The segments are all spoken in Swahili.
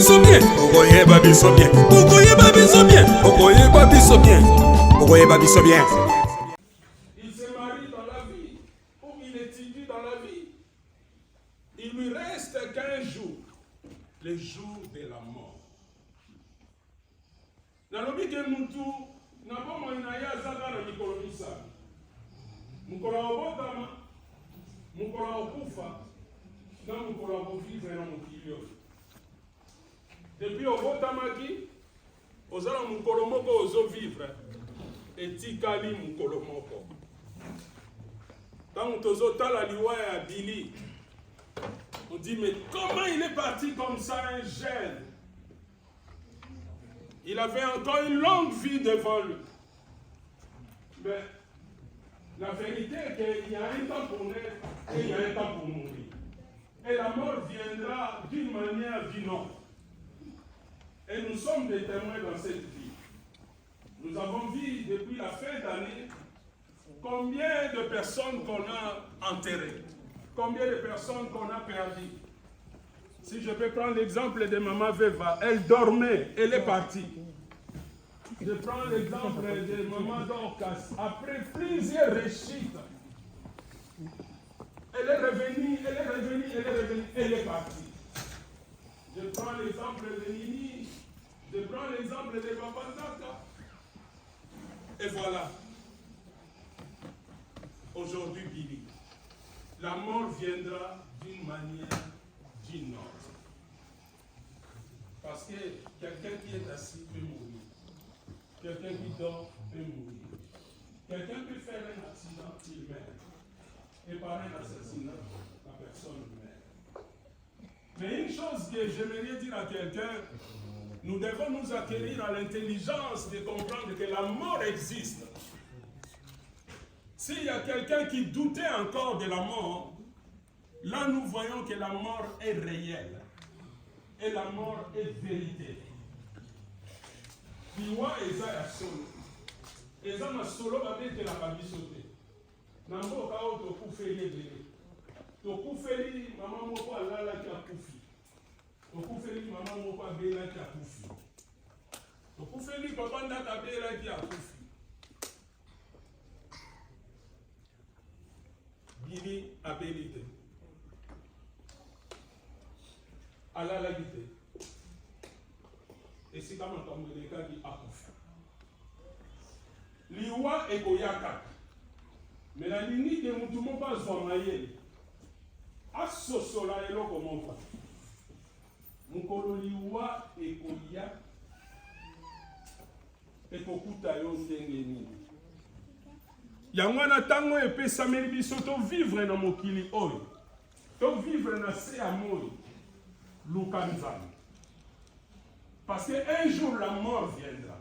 biso bien. Okoyeba biso bien. Okoyeba biso bien. Okoyeba biso bien. Okoyeba biso bien. Il se marie dans la vie, ou il étudie dans la vie. Il lui reste qu'un jour, le jour de la mort. Nalobi ke mutu na bomoi na ye azaka na mikolo misala. Mokolo ya kobotama, mokolo ya kokufa, na mokolo ya kovivre na mokili oyo. Depuis obotamaki, ozala mokolo moko ozovivre, etikali mokolo moko. Quand tozotala liwa ya Billy, on dit mais comment il est parti comme ça, un jeune? Il avait encore une longue vie devant lui. Mais la vérité est qu'il y a un temps pour naître et il y a un temps pour mourir. Et la mort viendra d'une manière ou d'une autre. Et nous sommes des témoins dans cette vie. Nous avons vu depuis la fin d'année combien de personnes qu'on a enterrées, combien de personnes qu'on a perdues. Si je peux prendre l'exemple de Maman Veva, elle dormait, elle est partie. Je prends l'exemple de Maman Dorcas, après plusieurs rechutes, elle est revenue, elle est revenue, elle est revenue, elle est partie. Je prends l'exemple de Nini, je prends l'exemple de Papa Zaka. Et voilà. Aujourd'hui, Billy, la mort viendra d'une manière, d'une autre. Parce que quelqu'un qui est assis peut mourir. Quelqu'un qui dort peut mourir. Quelqu'un peut faire un accident, il meurt. Et par un assassinat, la personne meurt. Mais une chose que j'aimerais dire à quelqu'un, nous devons nous acquérir à l'intelligence de comprendre que la mort existe. S'il y a quelqu'un qui doutait encore de la mort, là nous voyons que la mort est réelle. Et la mort est vérité. Liwa eza ya solo. Eza na solo babetelaka biso te. Na mboka oyo tokufeli ebele. Tokufeli mama moko alalaki akufi. Tokufeli mama moko abelaki akufi. Tokufeli papa ndaka abelaki akufi. Billy abeli te. Alalaki te. Esika makambo elekaki akufi. Liwa ekoyaka. Mais la limite de mutu moko azwa mayele. Asosola eloko moko. Mokolo liwa ekoya. Ekokuta yo ndenge nini. Yango na tango epesameli biso to vivre na mokili oyo. To vivre na se ya moi. Luka Nzambe. Parce qu'un jour la mort viendra.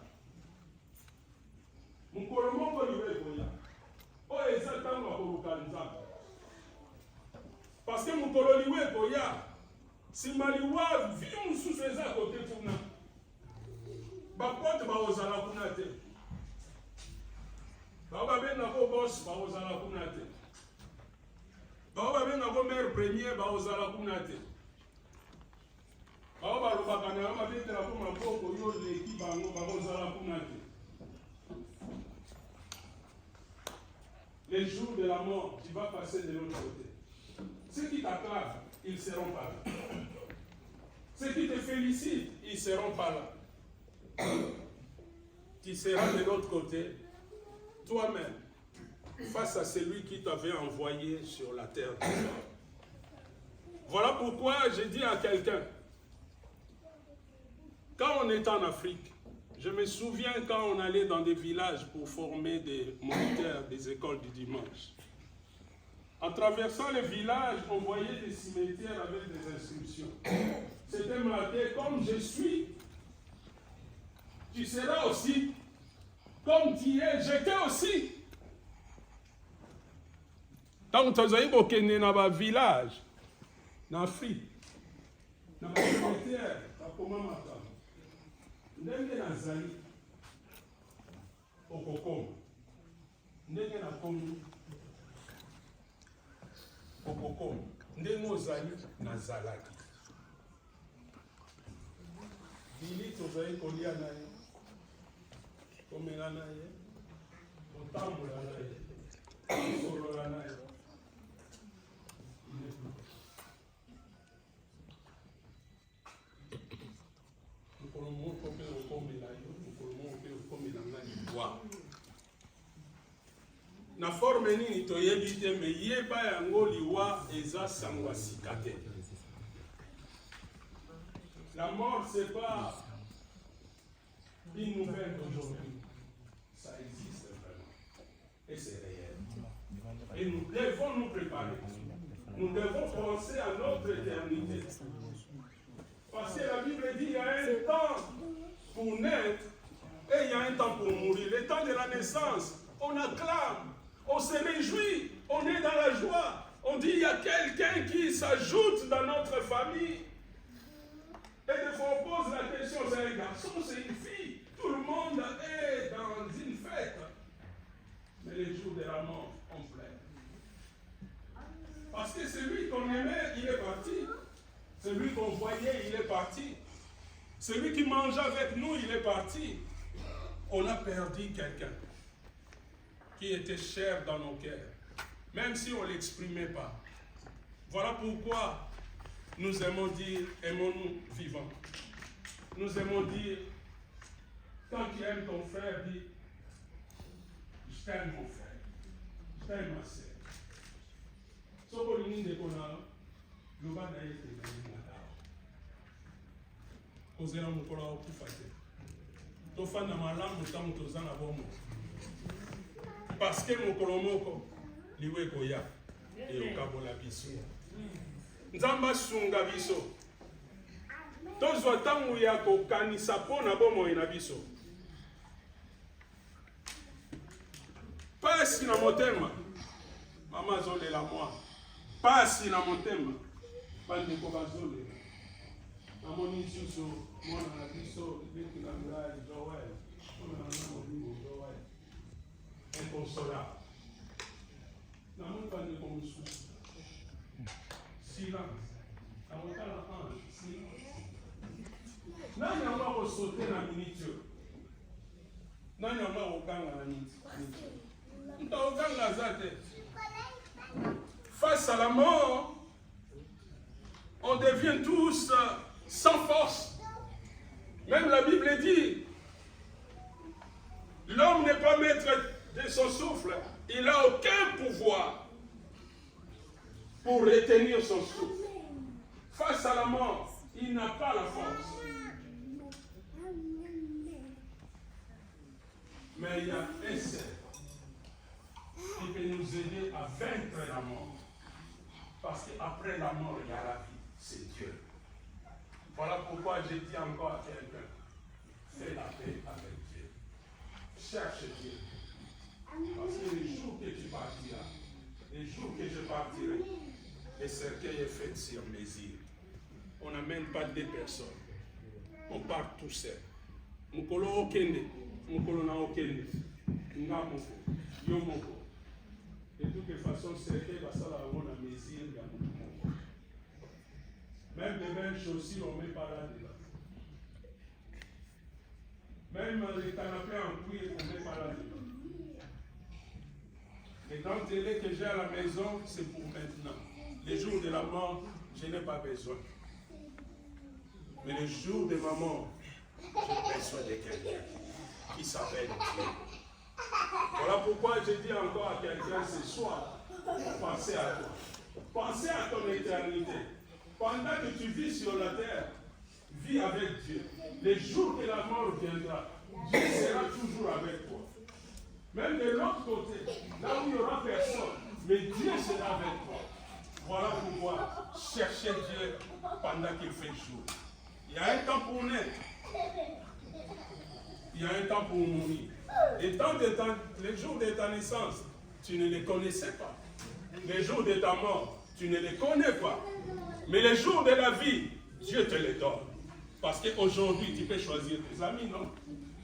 Mokolo moko liwa ekoya. Oyo eza tango akoluka Nzambe. Parce que mokolo liwa ekoya. Sima liwa vi mosusu eza kote kuna. Bapote baozala kuna te. Baba benga ko boss baozala kuna te. Baba benga ko maire premier baozala kuna te. Baba lobaka na baba betela ko maboko yo leki bango baozala kuna te. Les jours de la mort, tu vas passer de l'autre côté. Ceux qui t'acclament, ils ne seront pas là. Ceux qui te félicitent, ils ne seront pas là. Tu seras de l'autre côté, toi-même, face à celui qui t'avait envoyé sur la terre. Voilà pourquoi j'ai dit à quelqu'un, quand on est en Afrique, je me souviens quand on allait dans des villages pour former des moniteurs des écoles du dimanche. En traversant les villages, on voyait des cimetières avec des inscriptions. C'était marqué, comme je suis, tu seras aussi. Comme tu es, j'étais aussi. Tant que tu as eu dans un village, en Afrique, dans un cimetière, ndenge nazali okokoma ndenge nakomi okokoma ndenge ozali nazalaki Dili tozali kolia na ye, komela na ye, kotambola na ye, kosolola na ye. Mokolo moko mpe okomela yo, mokolo moko mpe okomela ngai lwa. Na forme nini toyebi te, me yeba yango liwa eza sangwa sika te. La mort, ce n'est pas une nouvelle d'aujourd'hui. Ça existe vraiment. Et c'est réel. Et nous devons nous préparer. Nous devons penser à notre éternité. Parce que la Bible dit qu'il y a un temps pour naître et il y a un temps pour mourir. Le temps de la naissance, on acclame, on se réjouit, on est dans la joie. On dit qu'il y a quelqu'un qui s'ajoute dans notre famille. Et des fois, on pose la question, c'est un garçon, c'est une fille. Tout le monde est dans une fête. Mais les jours de la mort, on plaît. Parce que celui qu'on aimait, il est parti. Celui qu'on voyait, il est parti. Celui qui mangeait avec nous, il est parti. On a perdu quelqu'un qui était cher dans nos cœurs. Même si on ne l'exprimait pas. Voilà pourquoi nous aimons dire, aimons-nous vivants. Nous aimons dire, quand tu aimes ton frère, dis, je t'aime mon frère, je t'aime ma sœur. Ce qu'on dit de qu'on a, nous va d'ailleurs te donner la dame. Osez la moukola au coup faté. To fan na malamu tamu tozana bomo. Parce que mokolo moko liwe koya et okabola biso. Nzamba sunga biso. Tozwa tangu ya kokanisa pona bomoi na biso. Pasi na motema. Mama zolela moi. Pasi na motema. Bandeko bazolela. Amoni suso mwana na biso beti na ngai Joël. Mwana na mobimbo Joël. Inconsolable. Na mwana bandeko mususu. Silence. Na motala ange. Silence. Nani amwa kosote na minute yo? Nani amwa kokanga na minute? Nta kokanga zate. Face à la mort, on devient tous sans force. Même la Bible dit, l'homme n'est pas maître de son souffle. Il n'a aucun pouvoir pour retenir son souffle. Face à la mort, il n'a pas la force. Mais il y a un seul qui peut nous aider à vaincre la mort. Parce qu'après la mort, il y a la vie. C'est Dieu. Voilà pourquoi je dis encore à quelqu'un, fais la paix avec Dieu. Cherche Dieu. Parce que les jours que tu partiras, les jours que je partirai, le cercueil est fait sur mesure. On n'amène pas deux personnes. On part tout seul. Mukolo okende, mukolo na okende. Nga moko, yo moko. De toutes les façons, cercueil va ça la bonne mesure. Même les belles chaussures, on ne met pas là-dedans. Même les canapés en cuir, on ne met pas là-dedans. Les grands télés que j'ai à la maison, c'est pour maintenant. Les jours de la mort, je n'ai pas besoin. Mais le jour de ma mort, j'ai besoin de quelqu'un qui s'appelle Dieu. Voilà pourquoi je dis encore à quelqu'un ce soir, pensez à toi. Pensez à ton éternité. Pendant que tu vis sur la terre, vis avec Dieu. Les jours que la mort viendra, Dieu sera toujours avec toi. Même de l'autre côté, là où il n'y aura personne, mais Dieu sera avec toi. Voilà pourquoi cherchez Dieu pendant qu'il fait jour. Il y a un temps pour naître. Il y a un temps pour mourir. Les jours de ta naissance, tu ne les connaissais pas. Les jours de ta mort, tu ne les connais pas. Mais les jours de la vie, Dieu te les donne. Parce qu'aujourd'hui, tu peux choisir tes amis, non?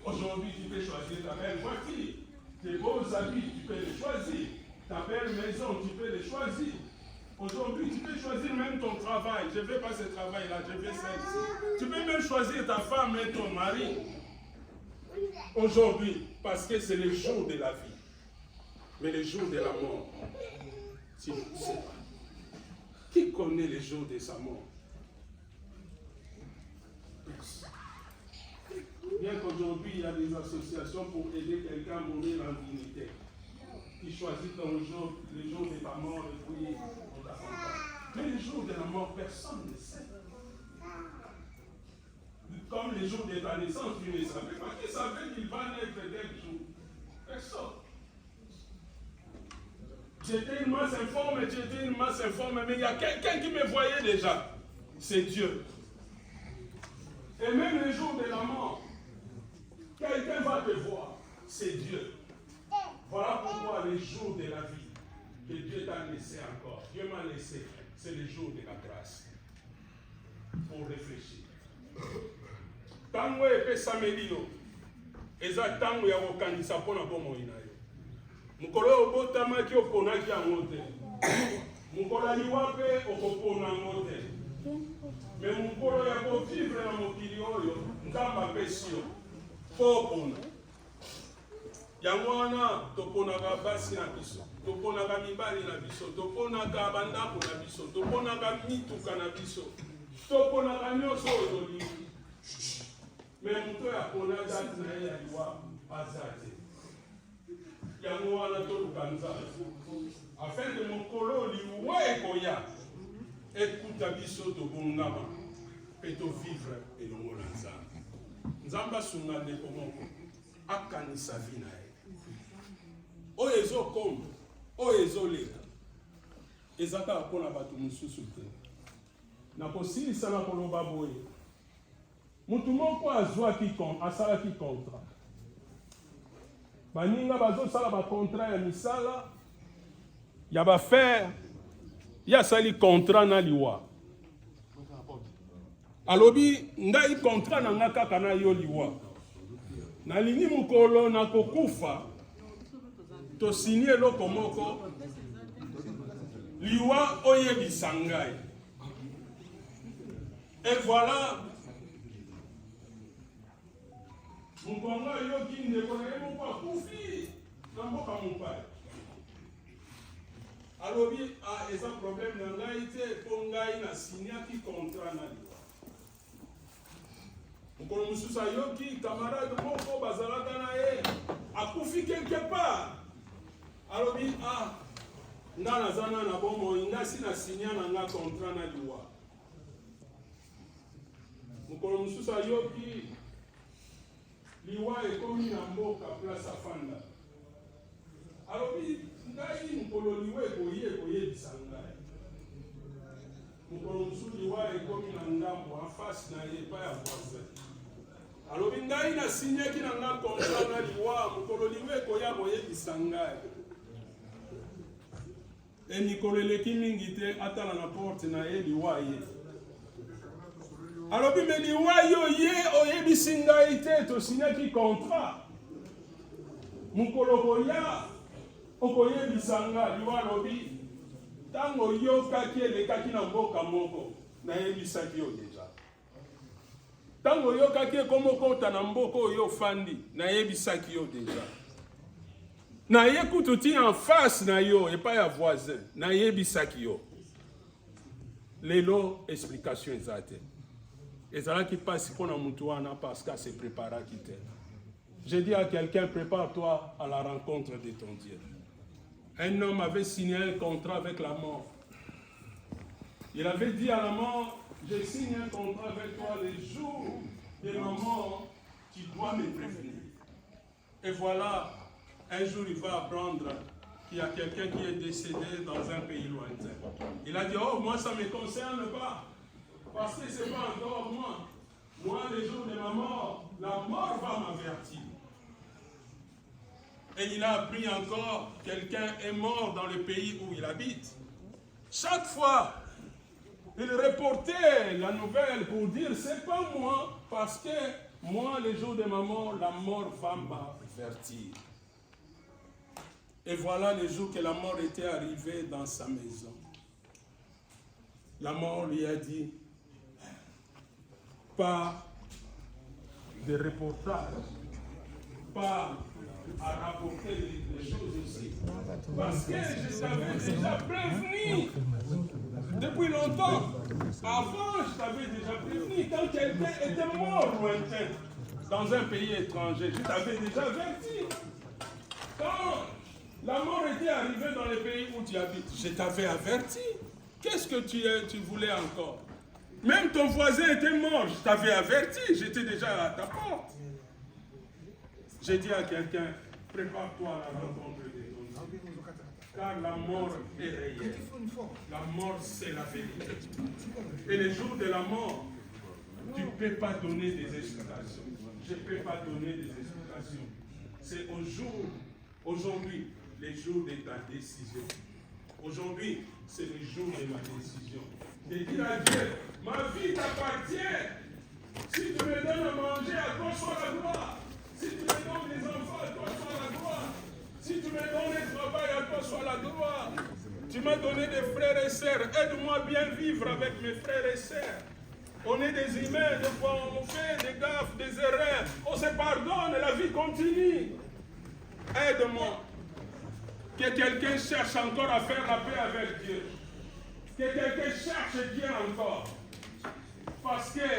Aujourd'hui, tu peux choisir ta belle voiture. Tes beaux habits, tu peux les choisir. Ta belle maison, tu peux les choisir. Aujourd'hui, tu peux choisir même ton travail. Je ne veux pas ce travail-là, je veux celle-ci. Tu peux même choisir ta femme et ton mari. Aujourd'hui, parce que c'est le jour de la vie. Mais le jour de la mort, tu ne sais pas. Qui connaît le jour de sa mort? Bien qu'aujourd'hui, il y a des associations pour aider quelqu'un à mourir en dignité. Qui choisit ton jour, le jour de ta mort, et puis on t'accompagne. Mais le jour de la mort, personne ne sait. Comme le jour de ta naissance, tu ne savais pas. Qui savait qu'il va naître tel jour? Personne. J'étais une masse informe, mais il y a quelqu'un qui me voyait déjà. C'est Dieu. Et même le jour de la mort, quelqu'un va te voir. C'est Dieu. Voilà pourquoi les jours de la vie que Dieu t'a laissé encore, Dieu m'a laissé, c'est le jour de la grâce. Pour réfléchir. Tango epesa melio, eza tango ya kokanisa mpona bomoi na yo. Mokolo oyo obotamaki oponaki yango te. Mokolo ya liwa mpe okopona yango te. Me mokolo ya kovivre na mokili oyo, Nzambe apesi yo mpo opona. Yango wana toponaka basi na biso, toponaka mibali na biso, toponaka bandako na biso, toponaka mituka na biso, toponaka nyonso oyo tolingi. Me moto ya pona date na ye ya liwa aza te. Yango wana toluka Nzambe afin de mokolo liwa ekoya ekuta biso tobongama mpe tovivre elongo na Nzambe. Nzambe asunga ndeko moko akanisa vi na ye. Oyo ezokoma, oyo ezoleka, eza kaka mpona bato mosusu te. Nakosilisa na koloba boye. Mutu moko asalaki contrat. Baninga bazosala ba contrat ya misala ya ba faire ya sali contrat na liwa. Alobi ngai contrat na nga kaka na yo liwa. Nalingi mukolo na kokufa to signer eloko moko liwa oyebisa ngai. Et voilà, Mukonga yoki ndeko na ye moko akufi na mboka mopai. Alobi eza problème na ngai te mpo ngai na signaki contrat na liwa. Mokolo mosusu ayoki camarade moko bazalaka na ye akufi quelque part. Alobi nga naza na bomoi nga si na signa na nga contrat na liwa. Mokolo mosusu ayoki liwa ekomi na mboka place afanda. Alobi ngai mokolo liwa ekoyebisa ngai. Mokolo mosusu liwa ekomi na ngambo en face na ye epai ya voisin. Alobi ngai na signaki na nga contrat na liwa, mokolo liwa ekoya koyebisa ngai. E mikolo eleki mingi te atala na porte na ye liwa ye. Alobi me liwa yo ye oyebisi ngai te tosignaki contrat. Mokolo koya okoyebisa ngai liwa alobi tango yokaki elekaki na mboka moko nayebisaki yo deja. Tango yokaki ekomokota na mboka oyo ofandi nayebisaki yo deja. Naye kutu ti en face na yo epai ya voisin nayebisaki yo. Lelo explication eza te. Ezalaki pasi mpona mutu wana parce que se préparaki te. Je dis à quelqu'un, prépare-toi à la rencontre de ton Dieu. Un homme avait signé un contrat avec la mort. Il avait dit à la mort, je signe un contrat avec toi le jour de ma mort, tu dois me prévenir. Et voilà, un jour il va apprendre qu'il y a quelqu'un qui est décédé dans un pays lointain. Il a dit, oh, moi ça ne me concerne pas, parce que ce n'est pas encore moi. Moi, le jour de ma mort, la mort va m'avertir. Et il a appris encore, quelqu'un est mort dans le pays où il habite. Chaque fois, il reportait la nouvelle pour dire, c'est pas moi, parce que moi, le jour de ma mort, la mort va m'avertir. Et voilà le jour que la mort était arrivée dans sa maison. La mort lui a dit, pas de reportage, pas à rapporter les choses ici. Parce que je t'avais déjà prévenu depuis longtemps. Avant, je t'avais déjà prévenu. Quand quelqu'un était mort lointain dans un pays étranger, je t'avais déjà averti. Quand la mort était arrivée dans le pays où tu habites, je t'avais averti. Qu'est-ce que tu voulais encore? Même ton voisin était mort, je t'avais averti, j'étais déjà à ta porte. J'ai dit à quelqu'un, prépare-toi à la rencontre de ton Dieu. Car la mort est réelle. La mort, c'est la vérité. Et le jour de la mort, tu ne peux pas donner des explications. Je ne peux pas donner des explications. C'est aujourd'hui, le jour de ta décision. Aujourd'hui, c'est le jour de ma décision. De dire à Dieu, ma vie t'appartient. Si tu me donnes à manger, à toi soit la gloire. Si tu me donnes des enfants, à toi soit la gloire. Si tu me donnes un travail, à toi soit la gloire. Tu m'as donné des frères et sœurs. Aide-moi à bien vivre avec mes frères et sœurs. On est des humains, des fois on fait des gaffes, des erreurs. On se pardonne et la vie continue. Aide-moi. Que quelqu'un cherche encore à faire la paix avec Dieu. Que quelqu'un cherche Dieu encore. Parce que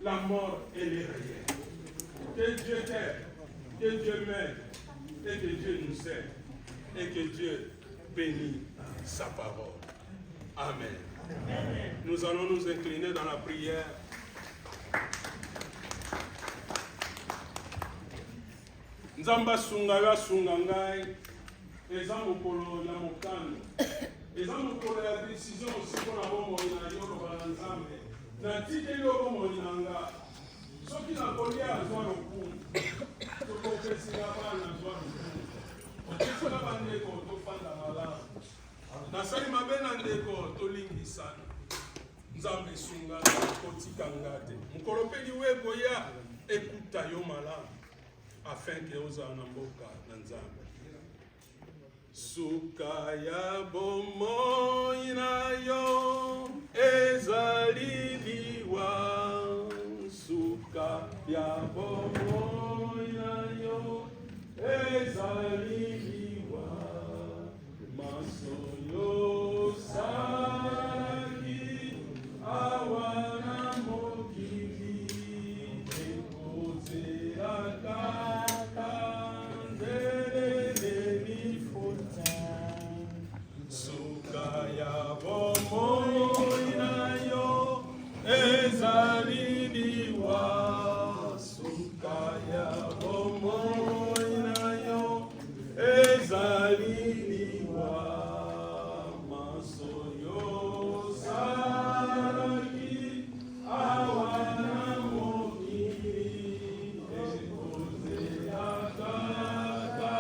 la mort, elle est réelle. Que Dieu t'aide, que Dieu m'aide, et que Dieu nous aide, et que Dieu bénisse sa parole. Amen. Amen. Nous allons nous incliner dans la prière. Nzamba sunga ya sunga ngai, eza mokolo ya mokano, eza mokolo ya décision aussi mpona bomoi na yo loba na Nzambe. Natikeli yo bomoi na nga. Soki nakolia azwa lokumu, tokopesinga bana azwa lokumu, opesinga bandeko tofanda malamu. Nasali mabe na ndeko tolingisana. Nzambe sungana kotikanga te. Mokolo mpe liwebo ya ekuta yo malamu. Afin que ozala na mboka na Nzambe. Suka ya bomoi na yo ezali liwa. Suka ya bomoi na yo ezali liwa. Maso yo saki awana mokili ekozela ya bomoi na yo ezali liwa. Suka ya bomoi na yo ezali liwa. Maso yo salaki awana mokili ekozela kaka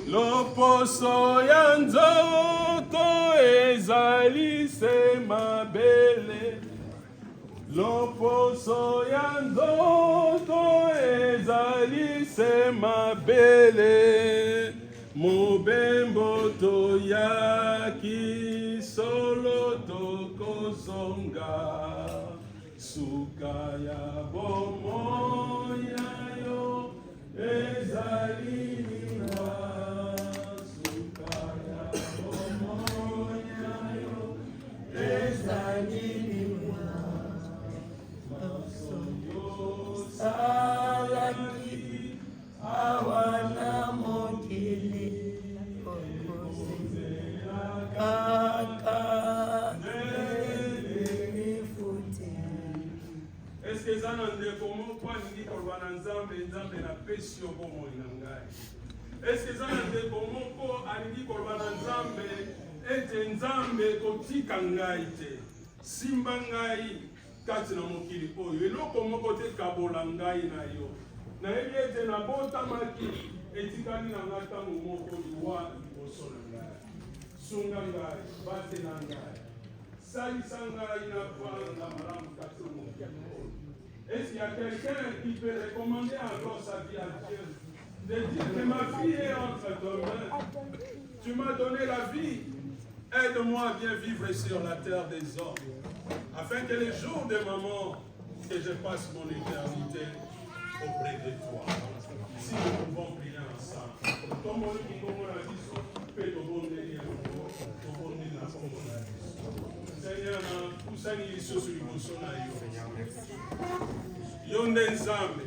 loposo ya nzoto ezali se mabele. Loposo ya nzoto ezali se mabele. Mobembo toyaki solo tokozonga. Suka ya bomoi na yo ezali liwa. Salaki awana mokili kaka nelifuti. Est-ce que ça n'a ndeko moko alingi koloba na Nzambe, Nzambe napesi yo bomoi na ngai? Est-ce que ça n'a ndeko moko alingi koloba na Nzambe ete Nzambe kotika ngai te, simba ngai kati na mokili oyo, eloko moko te kabola ngai na yo. Nayebi ete nabotamaki etikali na ngai ntango moko liwa liboso na ngai. Sunga ngai, batela ngai, salisa ngai na vanda malamu kati na mokili oyo. Est-ce qu'il y a quelqu'un qui peut recommander encore sa vie à Dieu, de dire que ma vie est entre tes mains? Tu m'as donné la vie. Aide-moi à bien vivre sur la terre des hommes, afin que les jours de ma mort, que je passe mon éternité auprès de toi. Si nous pouvons prier ensemble. Seigneur, kusani lisusu liboso na yo. Yo nde Nzambe.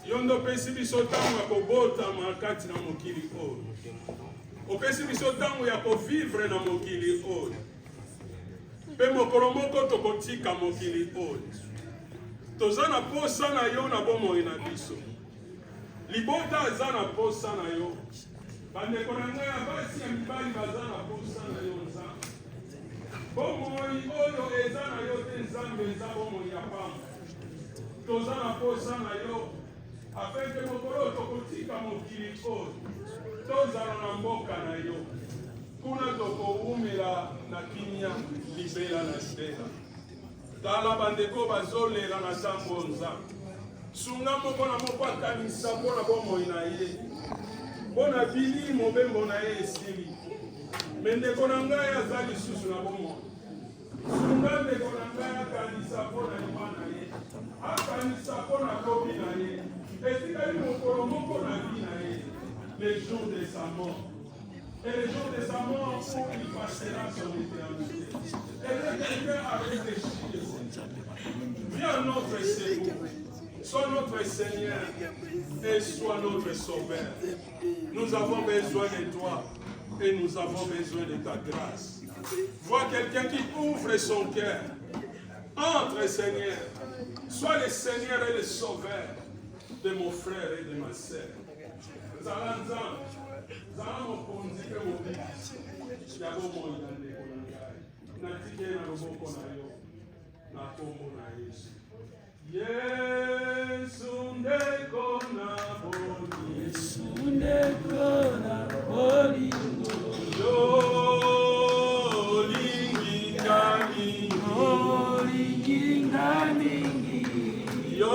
Yo ndo opesi biso ntango ya kobotama kati na mokili oyo. Opesi biso ntango ya kovivre na mokili oyo. Mpe mokolo moko tokotika mokili oyo. Toza na posa na yo na bomoi na biso. Libota aza na posa na yo. Bandeko na ngai ya basi ya mibali baza na posa na yo Nzambe. Bomoi oyo eza na yo te Nzambe eza bomoi ya pamba. Toza na posa na yo. Afin que mokolo tokotika mokili oyo. Tozala na mboka na yo. Kuna tokoumela na kimia libela na libela. Tala bandeko bazolela na ntango Nzambe. Sunga moko na moko akanisa mpona bomoi na ye. Mpona bili mobembo na ye esili. Me ndeko na ngai aza lisusu na bomoi. Sunga ndeko na ngai akanisa mpona liba na ye. Akanisa mpona kobi na ye. Etikali mokolo moko na vie na ye. Les jours de sa mort. Et les jours de sa mort où il passera son éternité. Et le quelqu'un a réfléchi. Viens notre Seigneur. Sois notre Seigneur et sois notre Sauveur. Nous avons besoin de toi et nous avons besoin de ta grâce. Vois quelqu'un qui ouvre son cœur. Entre Seigneur. Sois le Seigneur et le Sauveur de mon frère et de ma sœur. Zala Nzambe, zala mokonzi pe mobiki ya bomoi na ndeko na ngai. Natike na loboko na yo, na kombo na Yesu. Yesu ndeko na boli. Yesu ndeko na boli. Yo lingi ngani. Yo lingi ngani. Yo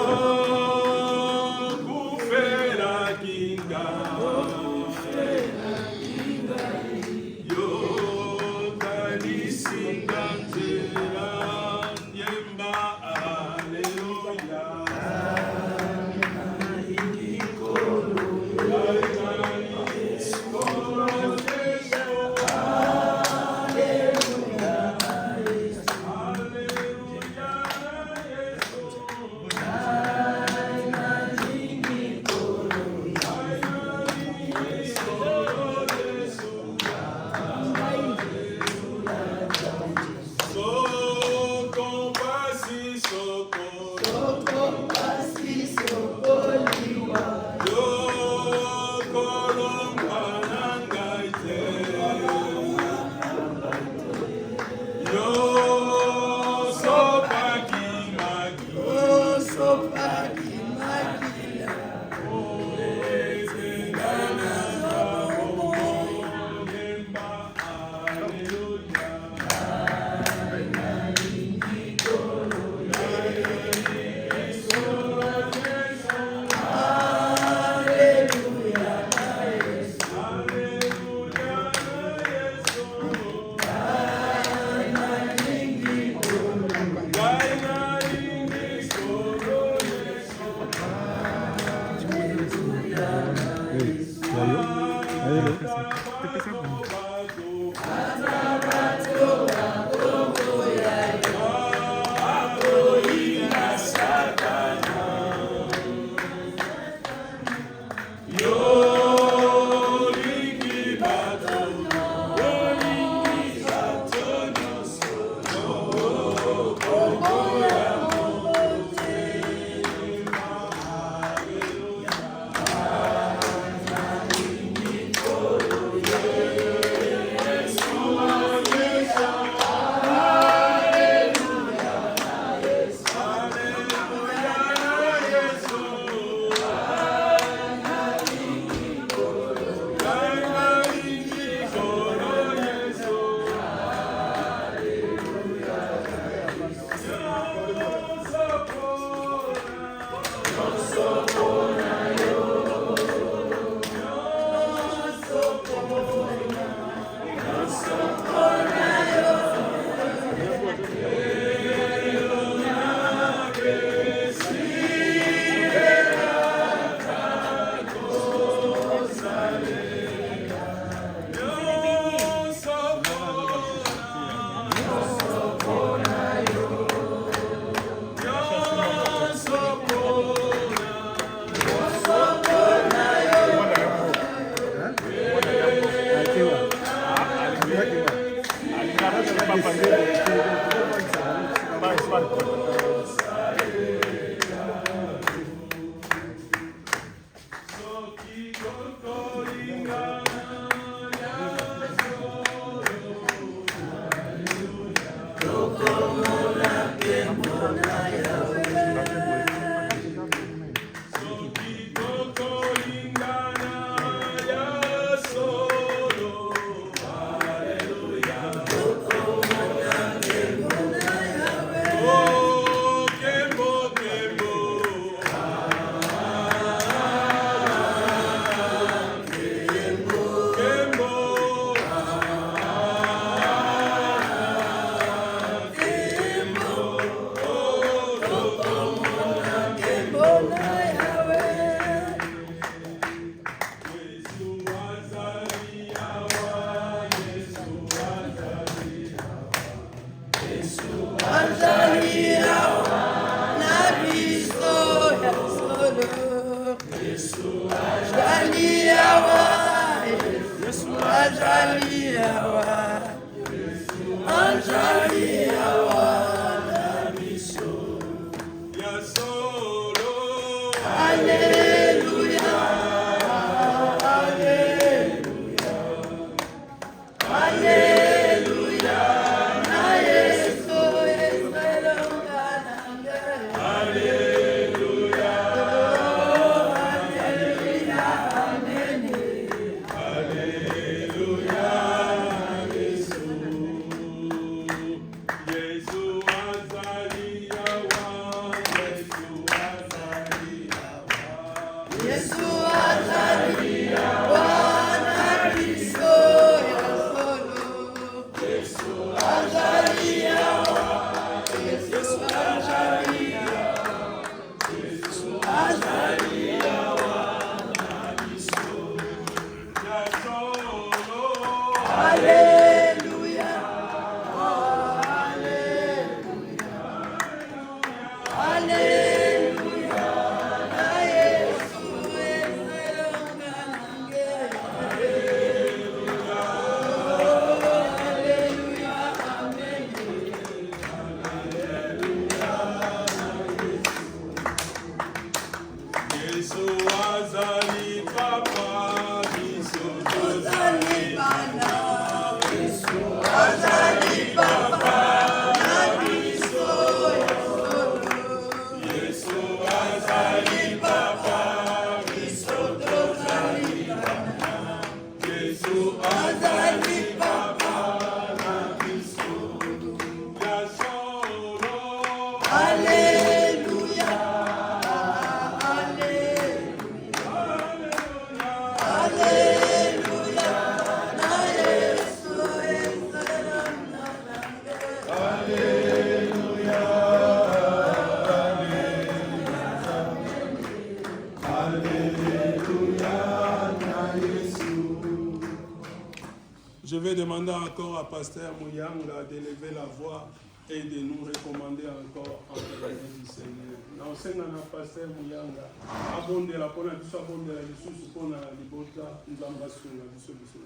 Je vais demander encore à Pasteur Mouyanga d'élever la voix et de nous recommander encore en présence du Seigneur. Naosengana Pasteur Mouyanga, abondela pona biso abondela lisusu pona libota nzamba sunga biso biso.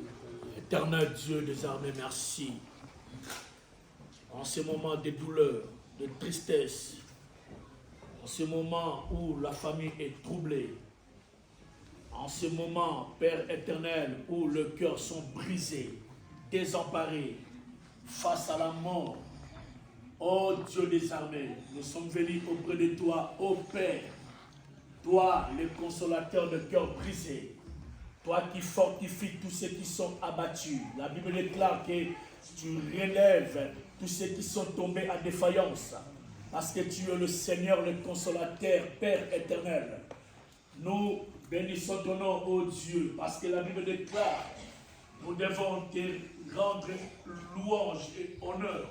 Éternel Dieu des armées, merci. En ce moment de douleur, de tristesse, en ce moment où la famille est troublée, en ce moment, Père éternel, où le cœur sont brisés, désemparés, face à la mort, ô Dieu des armées, nous sommes venus auprès de toi, ô Père, toi, le consolateur de cœur brisé, toi qui fortifies tous ceux qui sont abattus. La Bible déclare que tu relèves tous ceux qui sont tombés en défaillance, parce que tu es le Seigneur, le consolateur, Père éternel. Nous bénissons ton nom, ô Dieu, parce que la Bible déclare, nous devons te rendre louange et honneur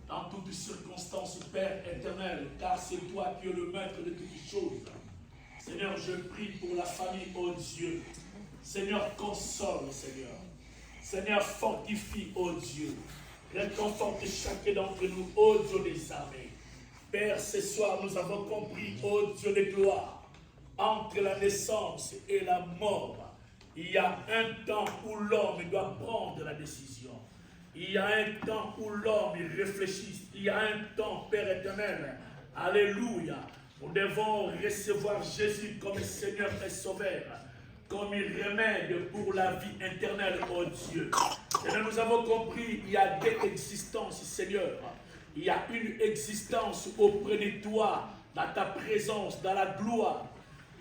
dans toutes circonstances, Père éternel, car c'est toi qui es le maître de toutes choses. Seigneur, je prie pour la famille, ô Dieu. Seigneur, console, Seigneur. Seigneur, fortifie, ô Dieu. Réconforte chacun d'entre nous, ô Dieu des armées. Père, ce soir, nous avons compris, ô Dieu de gloire, entre la naissance et la mort, il y a un temps où l'homme doit prendre la décision. Il y a un temps où l'homme il réfléchit. Il y a un temps, Père éternel. Alléluia. Nous devons recevoir Jésus comme Seigneur et Sauveur, comme remède pour la vie éternelle, oh Dieu. Et nous avons compris, il y a deux existences, Seigneur. Il y a une existence auprès de toi, dans ta présence, dans la gloire.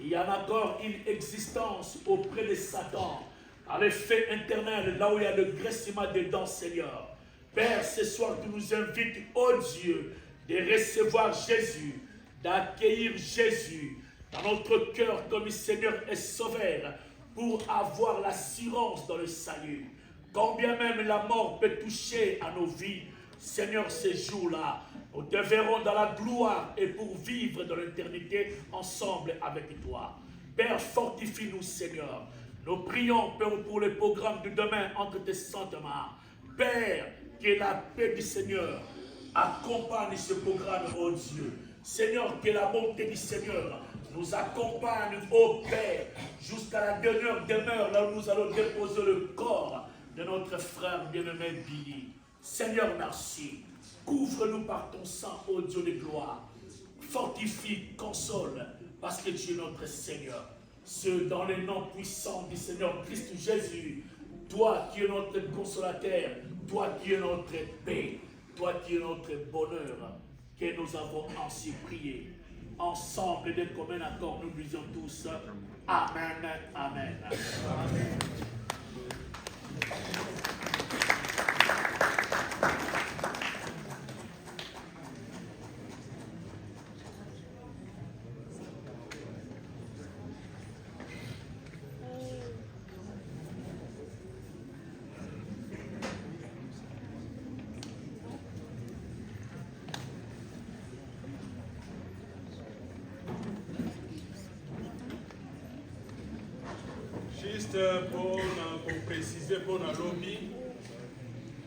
Il y a encore une existence auprès de Satan, dans le fait éternel, là où il y a le graissement dedans, Seigneur. Père, ce soir, tu nous invites, oh Dieu, de recevoir Jésus, d'accueillir Jésus dans notre cœur comme Seigneur et Sauveur, pour avoir l'assurance dans le salut. Combien même la mort peut toucher à nos vies, Seigneur, ces jours-là, nous te verrons dans la gloire et pour vivre dans l'éternité ensemble avec toi. Père, fortifie-nous, Seigneur. Nous prions, Père, pour le programme de demain entre tes saintes mains. Père, que la paix du Seigneur accompagne ce programme, oh Dieu. Seigneur, que la bonté du Seigneur nous accompagne, ô Père, jusqu'à la dernière demeure, là où nous allons déposer le corps de notre frère bien-aimé Billy. Seigneur, merci. Couvre-nous par ton sang, ô Dieu de gloire. Fortifie, console, parce que tu es notre Seigneur. Ce dans le nom puissant du Seigneur Christ Jésus, toi qui es notre consolateur, toi qui es notre paix, toi qui es notre bonheur, que nous avons ainsi prié. Ensemble, d'un commun accord, nous disons tous Amen, Amen. Amen. Juste pour préciser pour la lobby,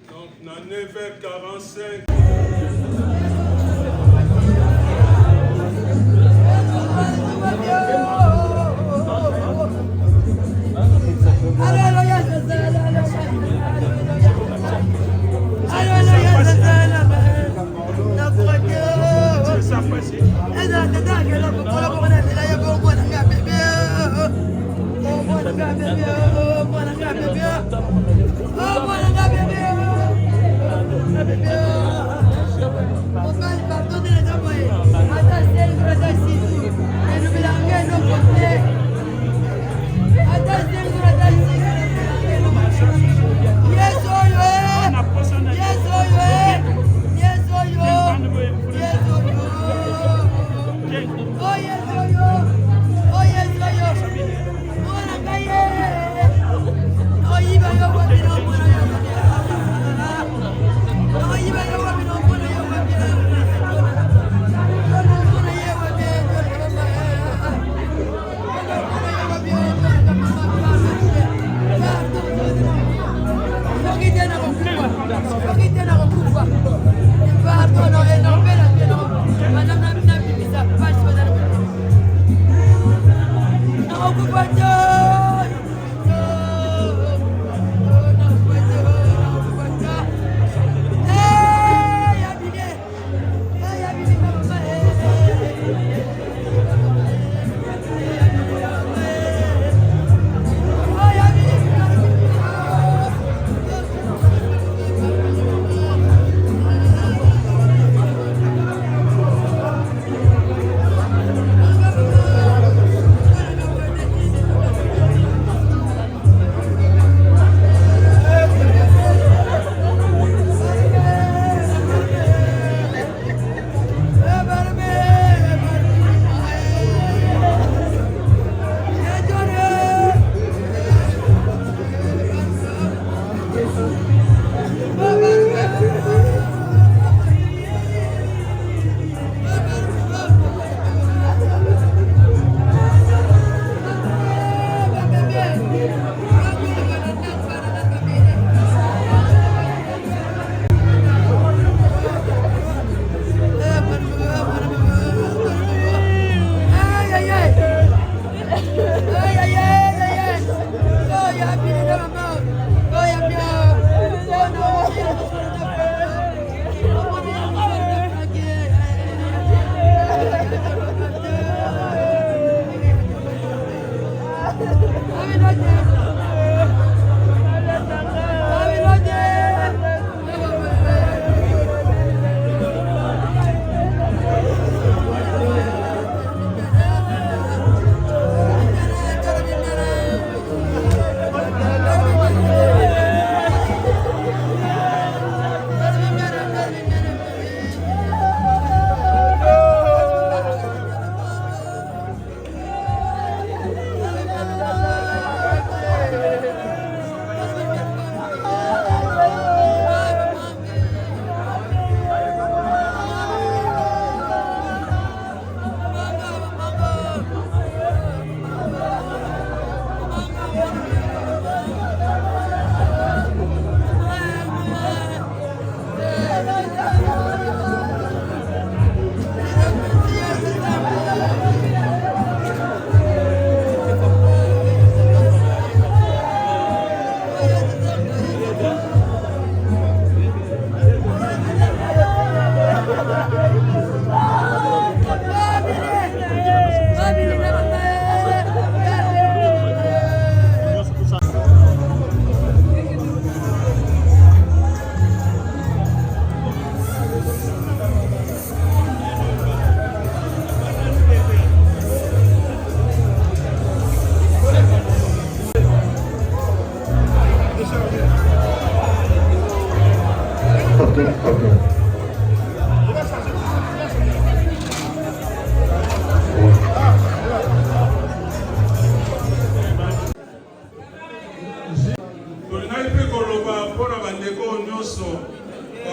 donc dans 9h45. Oh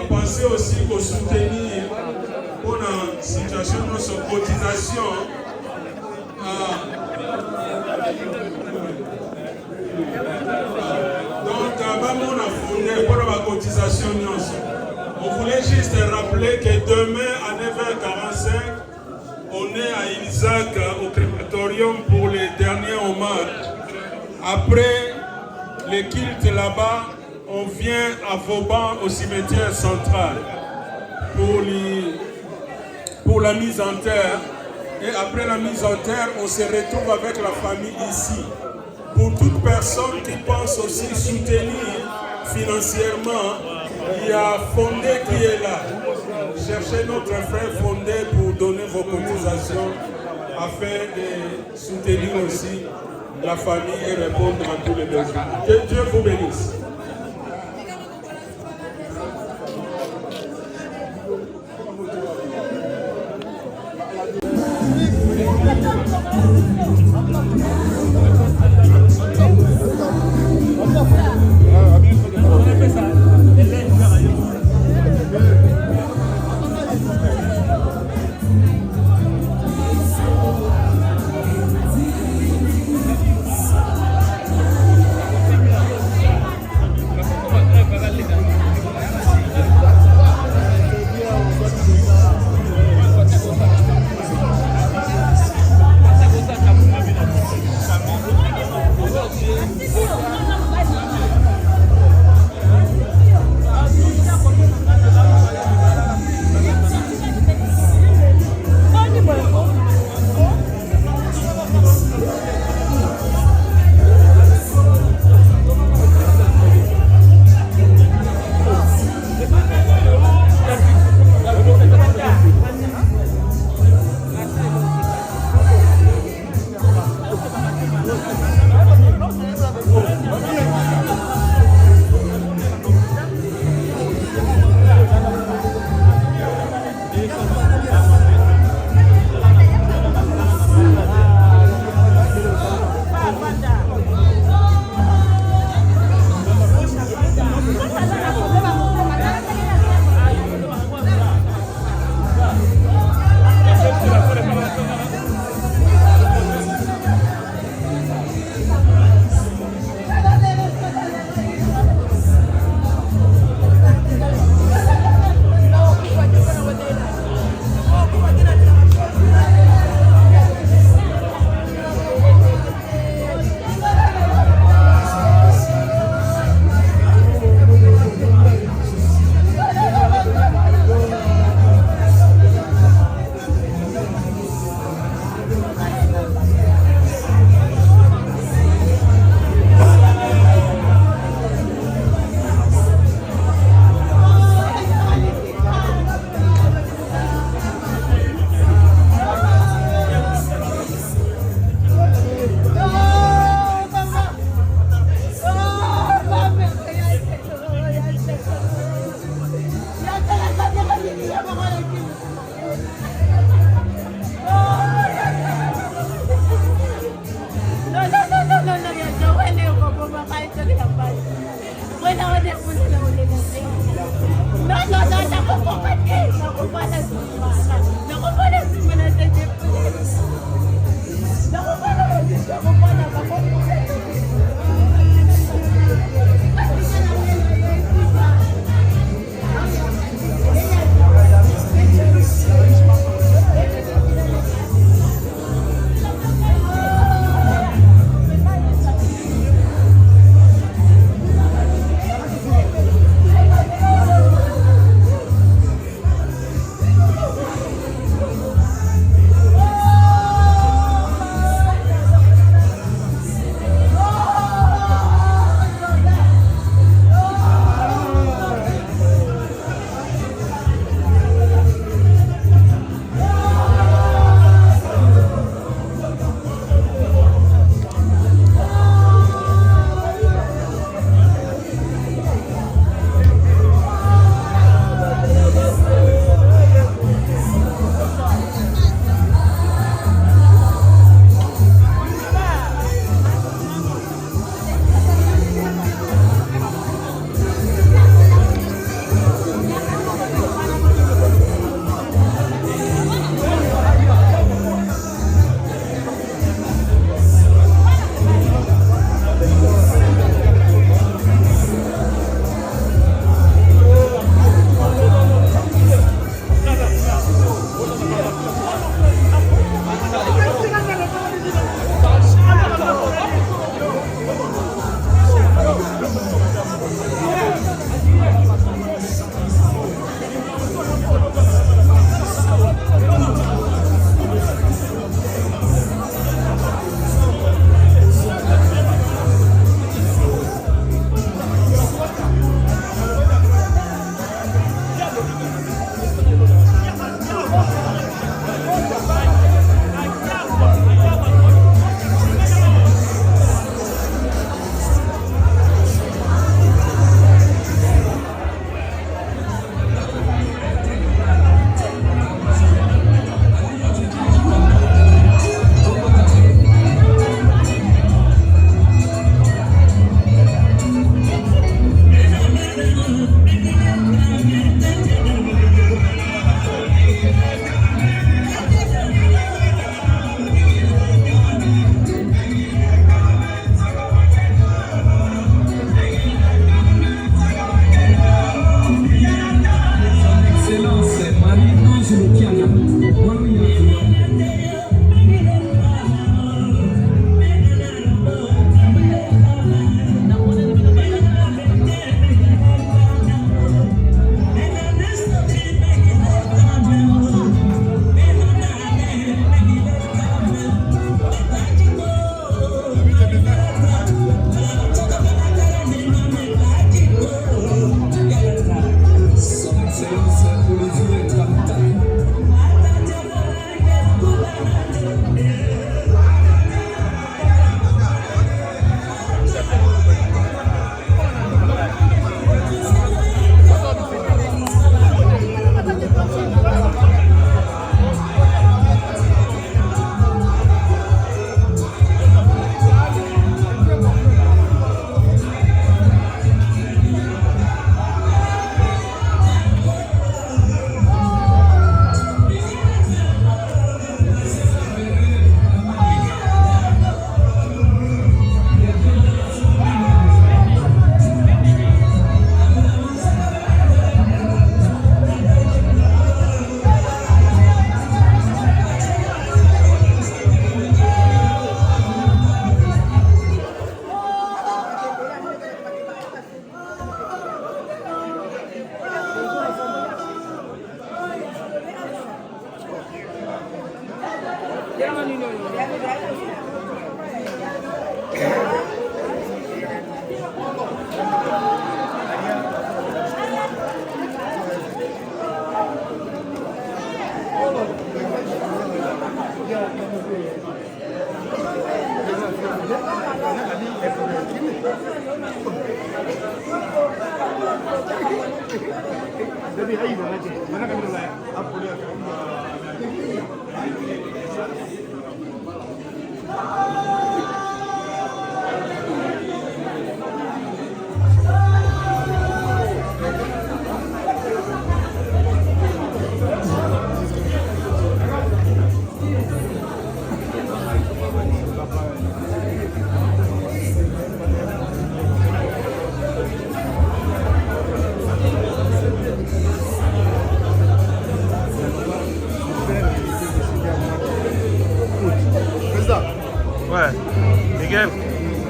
Pensez aussi au soutenir pour la situation de notre cotisation. Donc, on a fondé pour la cotisation. On voulait juste rappeler que demain à 9h45, on est à Isaac au crématorium pour les derniers hommages. Après les cultes là-bas, on vient à Vauban au cimetière central pour la mise en terre. Et après la mise en terre, on se retrouve avec la famille ici. Pour toute personne qui pense aussi soutenir financièrement, il y a Fondé qui est là. Cherchez notre frère Fondé pour donner vos cotisations afin de soutenir aussi la famille et répondre à tous les besoins. Que Dieu vous bénisse.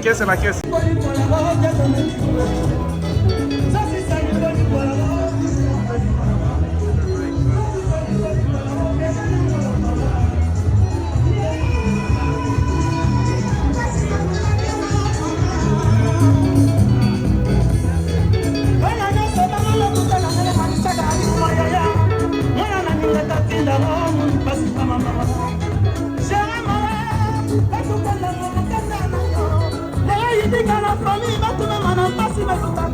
Caisse à la caisse. La famille va tout le monde en passer.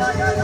Vas-y.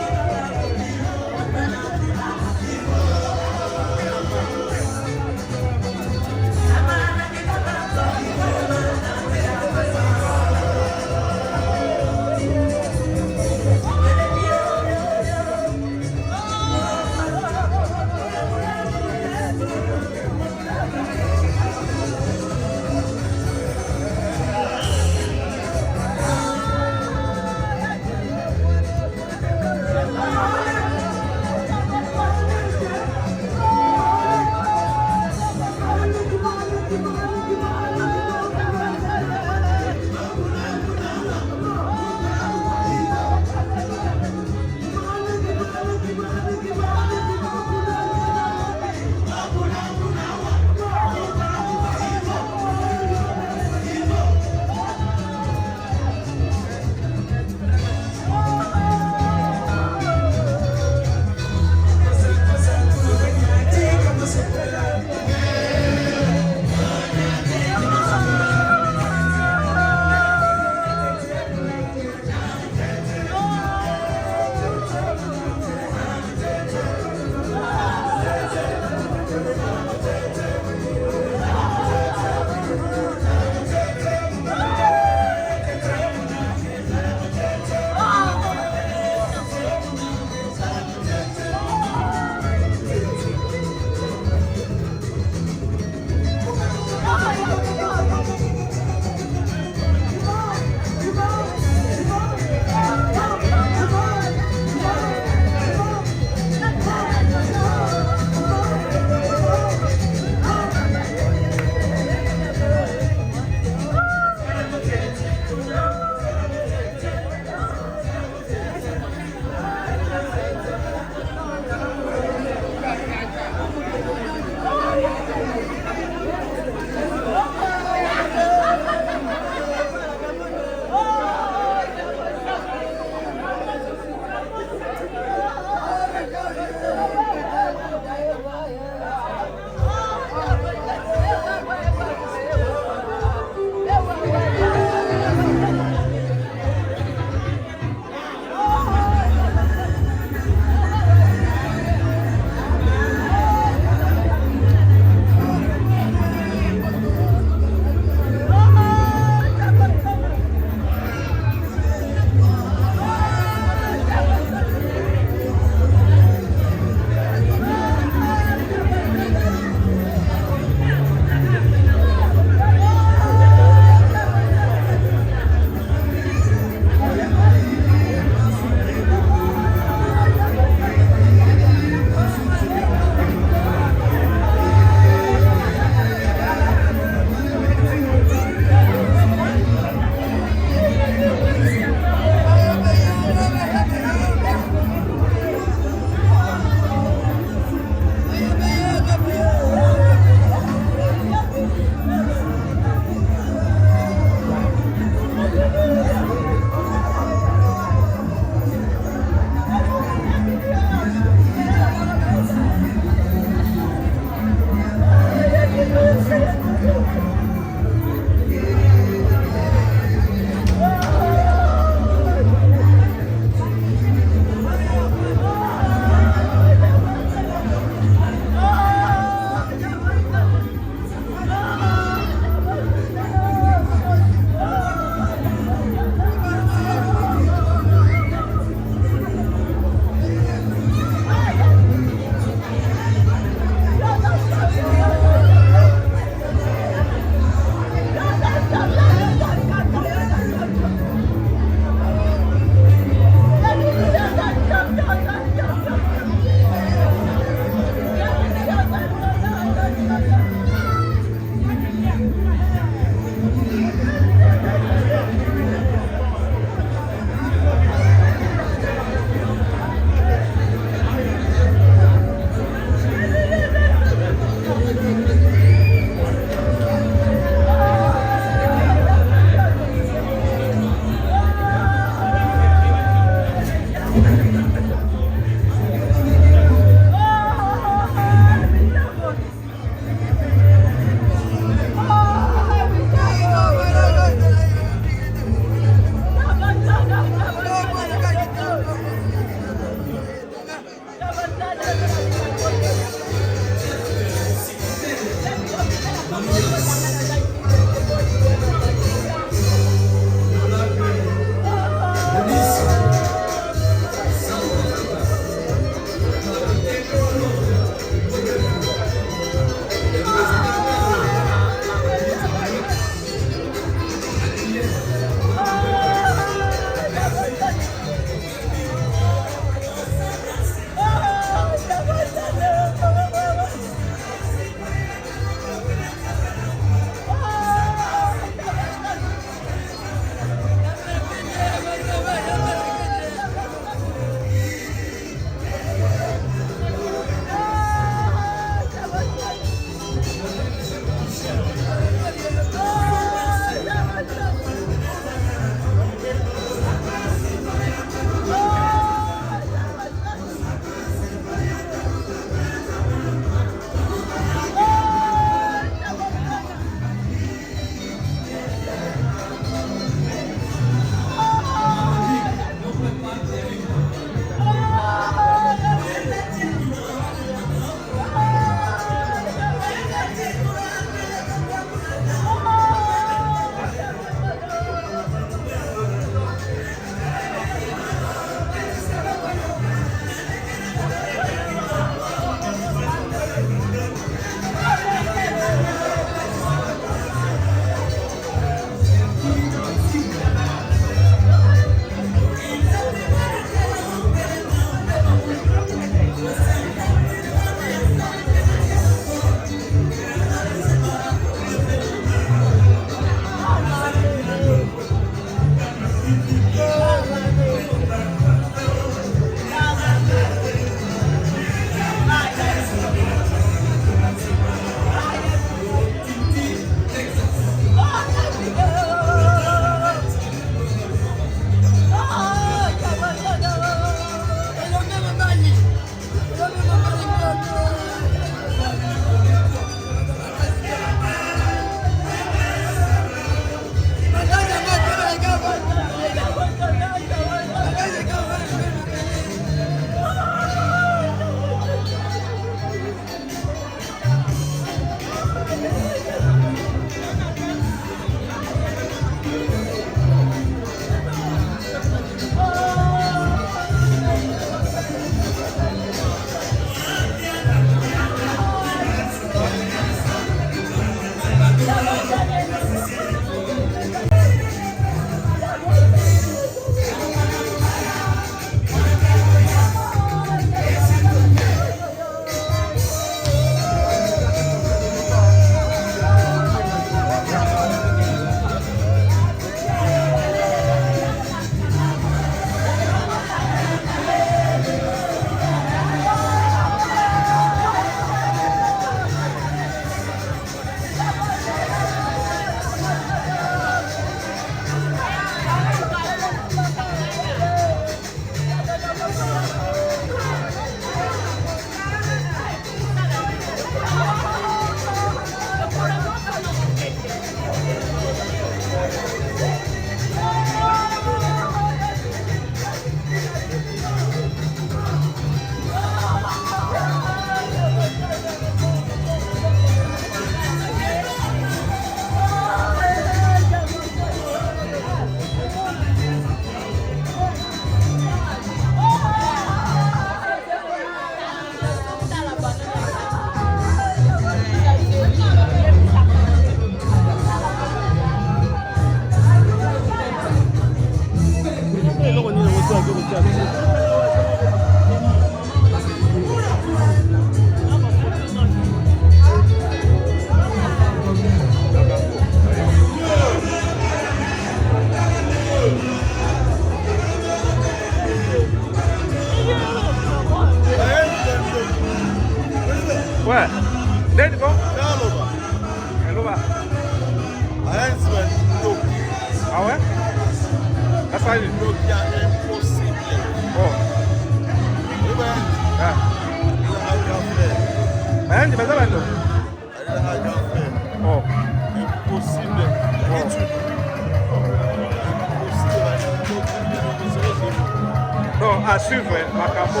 À suivre, Macambo.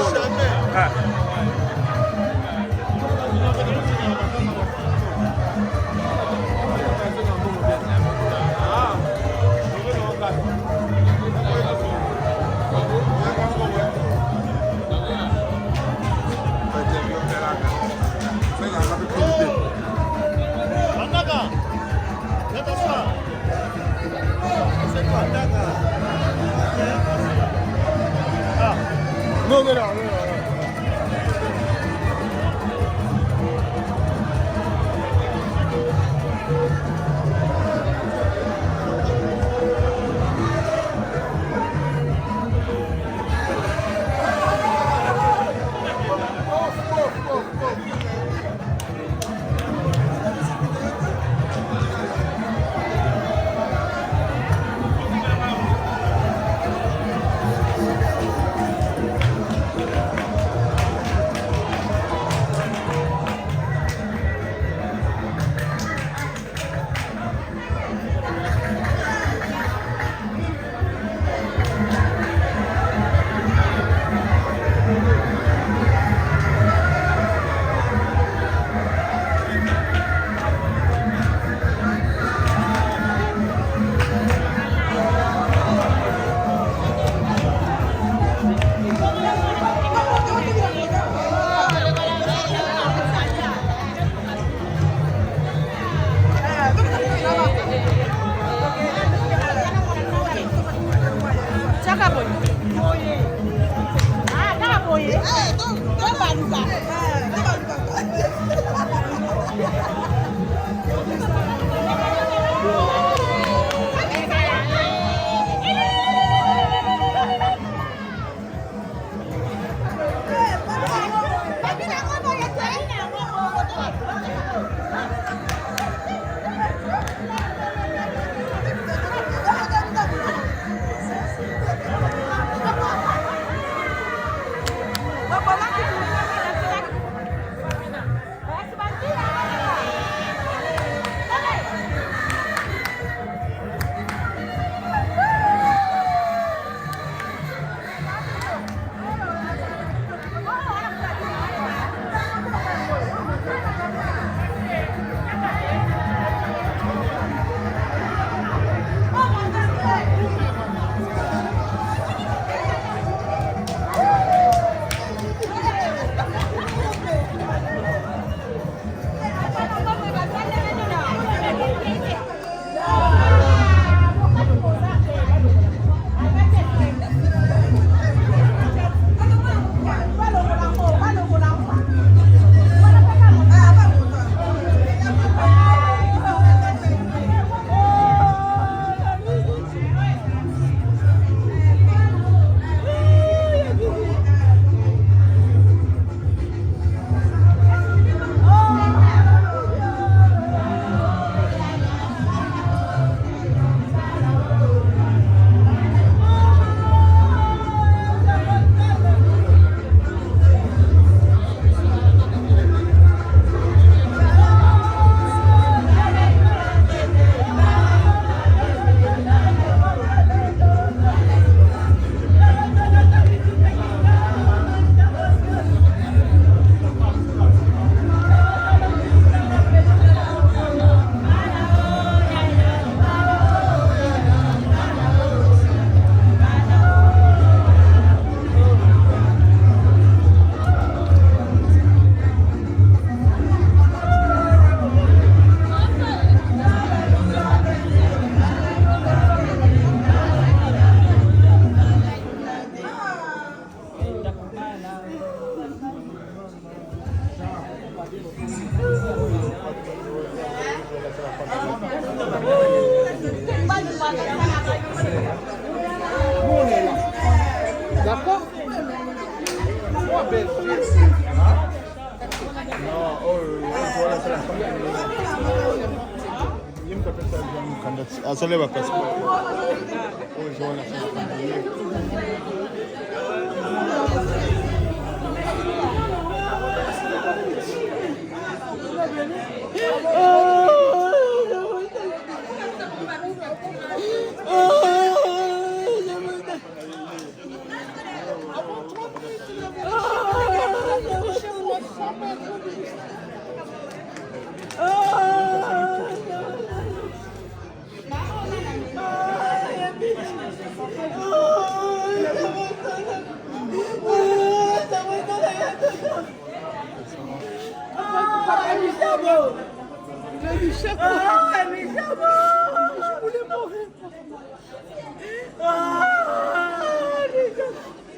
Asole bakasi.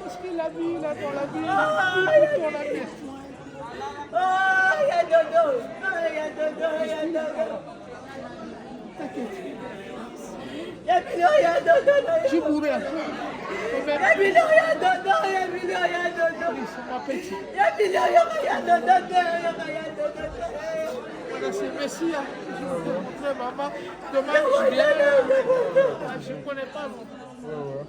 Parce qu'il la vie, là, dans la vie. Dans la vie. Ah, il y a dodo. Ah, il y a dodo, il y a dodo. Il y a Bilo, il y a dodo. Je mourrai un peu. Il y a Bilo, il y a dodo, il y a Bilo, il y a dodo. C'est ma petite. Il y a Bilo, il y a dodo, il y a dodo. Voilà, c'est Messi. Hein. Je vais te montrer, maman. Demain, je viens. Je ne connais pas. Bon.